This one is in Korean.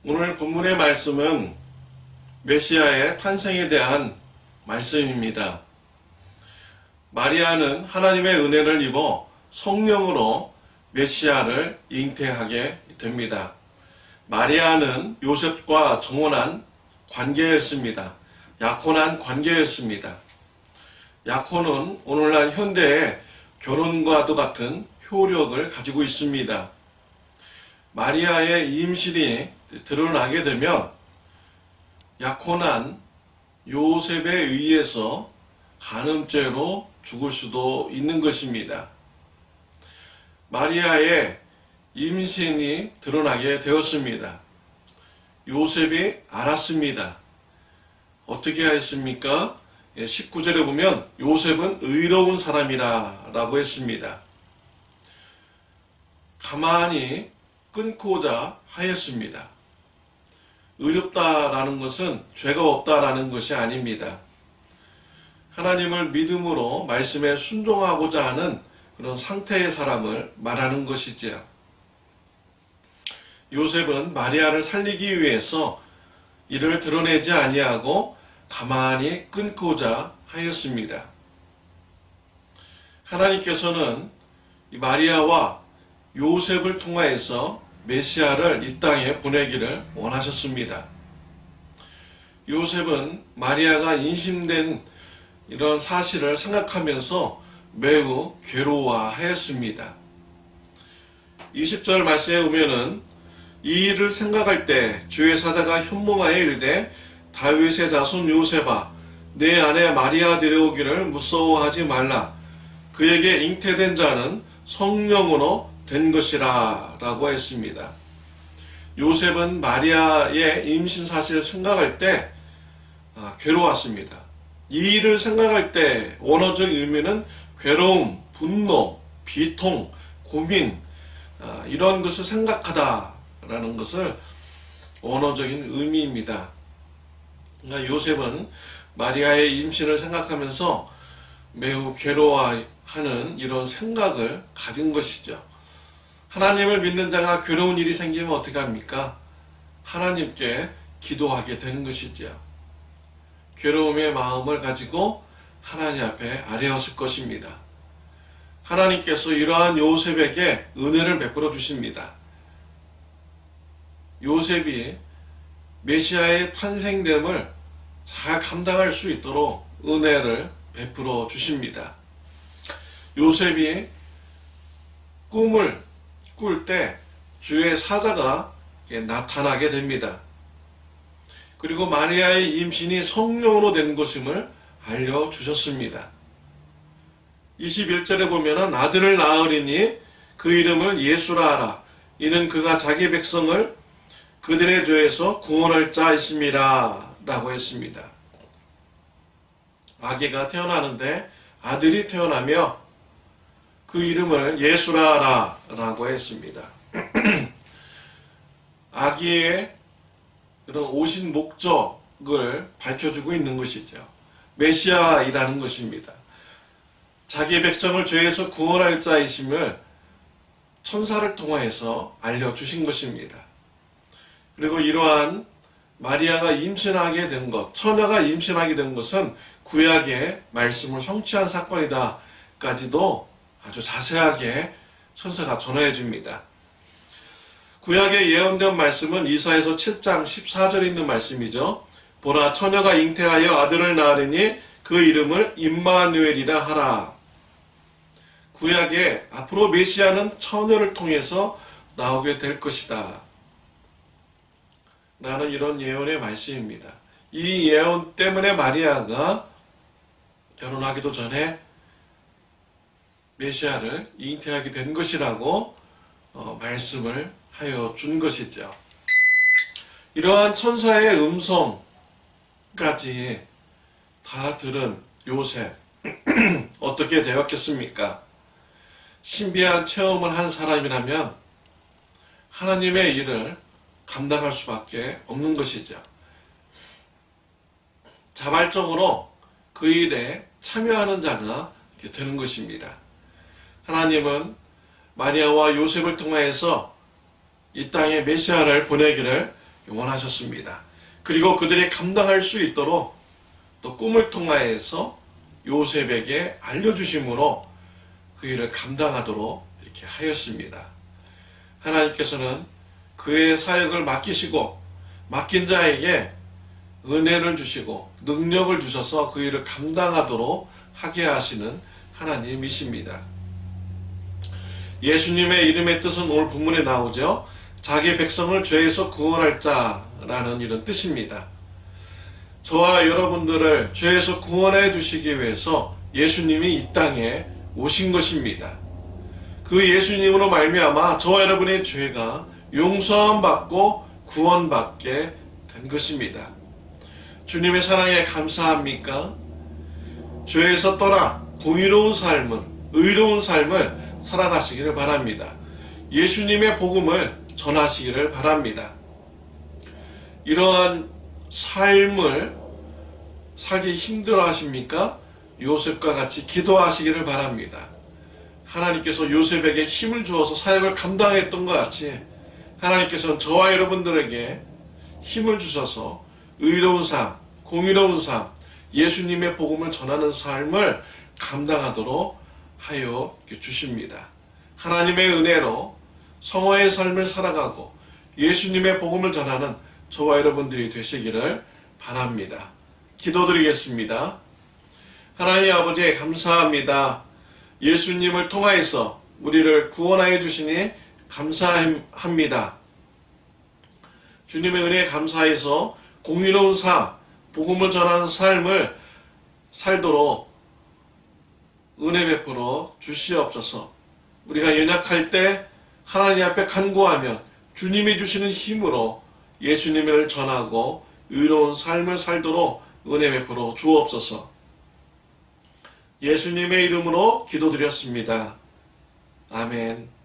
오늘 본문의 말씀은 메시아의 탄생에 대한 말씀입니다. 마리아는 하나님의 은혜를 입어 성령으로 메시아를 잉태하게 됩니다. 마리아는 요셉과 정혼한 관계였습니다. 약혼한 관계였습니다. 약혼은 오늘날 현대의 결혼과도 같은 효력을 가지고 있습니다. 마리아의 임신이 드러나게 되면 약혼한 요셉에 의해서 간음죄로 죽을 수도 있는 것입니다. 마리아의 임신이 드러나게 되었습니다. 요셉이 알았습니다. 어떻게 했습니까? 19절에 보면 요셉은 의로운 사람이라고 했습니다. 가만히 끊고자 하였습니다. 의롭다라는 것은 죄가 없다라는 것이 아닙니다. 하나님을 믿음으로 말씀에 순종하고자 하는 그런 상태의 사람을 말하는 것이지요. 요셉은 마리아를 살리기 위해서 이를 드러내지 아니하고 가만히 끊고자 하였습니다. 하나님께서는 마리아와 요셉을 통하여서 메시아를 이 땅에 보내기를 원하셨습니다. 요셉은 마리아가 임신된 이런 사실을 생각하면서 매우 괴로워하였습니다. 20절 말씀에 보면은 이 일을 생각할 때 주의 사자가 현몽하여 이르되 다윗의 자손 요셉아 내 아내 마리아 데려오기를 무서워하지 말라 그에게 잉태된 자는 성령으로 된 것이라 라고 했습니다. 요셉은 마리아의 임신 사실을 생각할 때 괴로웠습니다. 이 일을 생각할 때 원어적 의미는 괴로움, 분노, 비통, 고민 이런 것을 생각하다라는 것을 원어적인 의미입니다. 그러니까 요셉은 마리아의 임신을 생각하면서 매우 괴로워하는 이런 생각을 가진 것이죠. 하나님을 믿는 자가 괴로운 일이 생기면 어떻게 합니까? 하나님께 기도하게 되는 것이죠. 괴로움의 마음을 가지고 하나님 앞에 아뢰었을 것입니다. 하나님께서 이러한 요셉에게 은혜를 베풀어 주십니다. 요셉이 메시아의 탄생됨을 잘 감당할 수 있도록 은혜를 베풀어 주십니다. 요셉이 꿈을 꿀 때 주의 사자가 나타나게 됩니다. 그리고 마리아의 임신이 성령으로 된 것임을 알려주셨습니다. 21절에 보면 아들을 낳으리니 그 이름을 예수라 하라. 이는 그가 자기 백성을 그들의 죄에서 구원할 자이심이라 라고 했습니다. 아기가 태어나는데 아들이 태어나며 그 이름을 예수라 라고 했습니다. 아기의 그런 오신 목적을 밝혀주고 있는 것이죠. 메시아이라는 것입니다. 자기 백성을 죄에서 구원할 자이심을 천사를 통하여서 알려주신 것입니다. 그리고 이러한 마리아가 임신하게 된 것, 처녀가 임신하게 된 것은 구약의 말씀을 성취한 사건이다까지도 아주 자세하게 천사가 전해 줍니다. 구약에 예언된 말씀은 이사야서 7장 14절에 있는 말씀이죠. 보라 처녀가 잉태하여 아들을 낳으리니 그 이름을 임마누엘이라 하라. 구약에 앞으로 메시아는 처녀를 통해서 나오게 될 것이다 라는 이런 예언의 말씀입니다. 이 예언 때문에 마리아가 결혼하기도 전에 메시아를 잉태하게 된 것이라고 말씀을 하여 준 것이죠. 이러한 천사의 음성까지 다 들은 요셉 어떻게 되었겠습니까? 신비한 체험을 한 사람이라면 하나님의 일을 감당할 수밖에 없는 것이죠. 자발적으로 그 일에 참여하는 자가 되는 것입니다. 하나님은 마리아와 요셉을 통하여서 이 땅에 메시아를 보내기를 원하셨습니다. 그리고 그들이 감당할 수 있도록 또 꿈을 통하여서 요셉에게 알려주심으로 그 일을 감당하도록 이렇게 하였습니다. 하나님께서는 그의 사역을 맡기시고 맡긴 자에게 은혜를 주시고 능력을 주셔서 그 일을 감당하도록 하게 하시는 하나님이십니다. 예수님의 이름의 뜻은 오늘 본문에 나오죠. 자기 백성을 죄에서 구원할 자라는 이런 뜻입니다. 저와 여러분들을 죄에서 구원해 주시기 위해서 예수님이 이 땅에 오신 것입니다. 그 예수님으로 말미암아 저와 여러분의 죄가 용서함 받고 구원받게 된 것입니다. 주님의 사랑에 감사합니까? 죄에서 떠나 공의로운 삶은, 의로운 삶을 살아가시기를 바랍니다. 예수님의 복음을 전하시기를 바랍니다. 이러한 삶을 살기 힘들어 하십니까? 요셉과 같이 기도하시기를 바랍니다. 하나님께서 요셉에게 힘을 주어서 사역을 감당했던 것 같이 하나님께서는 저와 여러분들에게 힘을 주셔서 의로운 삶, 공의로운 삶, 예수님의 복음을 전하는 삶을 감당하도록 하여 주십니다. 하나님의 은혜로 성화의 삶을 살아가고 예수님의 복음을 전하는 저와 여러분들이 되시기를 바랍니다. 기도드리겠습니다. 하나님 아버지 감사합니다. 예수님을 통하여서 우리를 구원하여 주시니 감사합니다. 주님의 은혜에 감사해서 공의로운 삶, 복음을 전하는 삶을 살도록 은혜 베풀어 주시옵소서. 우리가 연약할 때 하나님 앞에 간구하면 주님이 주시는 힘으로 예수님을 전하고 의로운 삶을 살도록 은혜 베풀어 주옵소서. 예수님의 이름으로 기도드렸습니다. 아멘.